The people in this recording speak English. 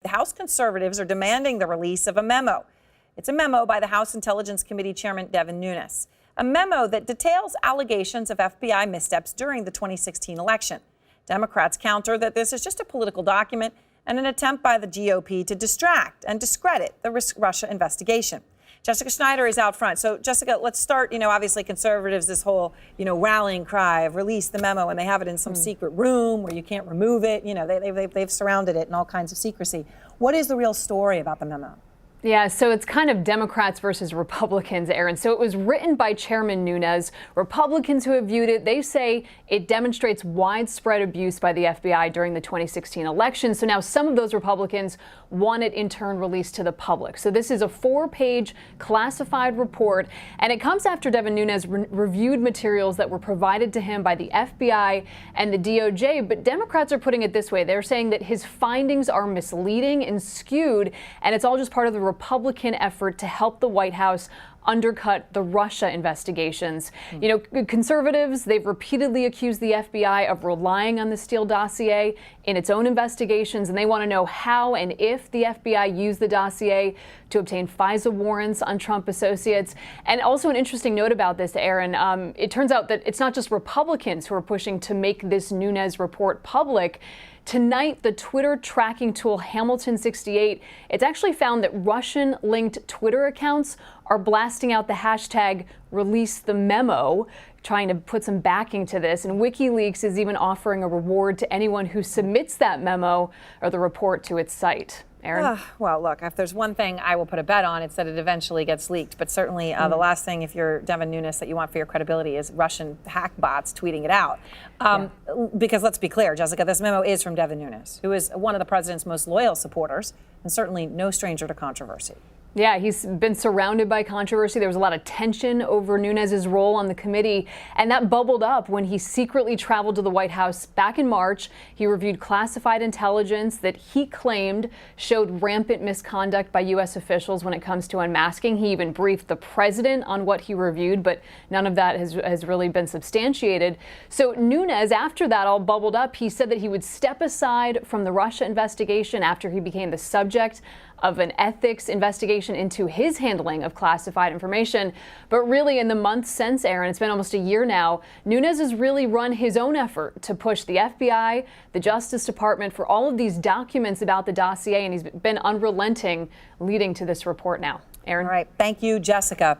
The House conservatives are demanding the release of a memo. It's a memo by the House Intelligence Committee Chairman Devin Nunes, a memo that details allegations of FBI missteps during the 2016 election. Democrats counter that this is just a political document and an attempt by the GOP to distract and discredit the Russia investigation. Jessica Schneider is out front. So, Jessica, let's start. Obviously conservatives, this whole, rallying cry of release the memo, and they have it in some secret room where you can't remove it. They've surrounded it in all kinds of secrecy. What is the real story about the memo? Yeah, so it's kind of Democrats versus Republicans, Aaron. So it was written by Chairman Nunes. Republicans who have viewed it, they say it demonstrates widespread abuse by the FBI during the 2016 election. So now some of those Republicans want it in turn released to the public. So this is a 4-page classified report, and it comes after Devin Nunes reviewed materials that were provided to him by the FBI and the DOJ. But Democrats are putting it this way. They're saying that his findings are misleading and skewed, and it's all just part of the Republican effort to help the White House undercut the Russia investigations. Conservatives, they've repeatedly accused the FBI of relying on the Steele dossier in its own investigations, and they want to know how and if the FBI used the dossier to obtain FISA warrants on Trump associates. And also an interesting note about this, Aaron, it turns out that it's not just Republicans who are pushing to make this Nunes report public. Tonight, the Twitter tracking tool Hamilton68, it's actually found that Russian-linked Twitter accounts are blasting out the hashtag release the memo, trying to put some backing to this. And WikiLeaks is even offering a reward to anyone who submits that memo or the report to its site. Aaron? Well, look, if there's one thing I will put a bet on, it's that it eventually gets leaked. But certainly the last thing, if you're Devin Nunes, that you want for your credibility is Russian hack bots tweeting it out. Because let's be clear, Jessica, this memo is from Devin Nunes, who is one of the president's most loyal supporters and certainly no stranger to controversy. Yeah, he's been surrounded by controversy. There was a lot of tension over Nunes' role on the committee, and that bubbled up when he secretly traveled to the White House back in March. He reviewed classified intelligence that he claimed showed rampant misconduct by U.S. officials when it comes to unmasking. He even briefed the president on what he reviewed, but none of that has really been substantiated. So Nunes, after that all bubbled up, he said that he would step aside from the Russia investigation after he became the subject of an ethics investigation into his handling of classified information. But really, in the months since, Aaron, it's been almost a year now, Nunes has really run his own effort to push the FBI, the Justice Department for all of these documents about the dossier, and he's been unrelenting, leading to this report now. Aaron? All right. Thank you, Jessica.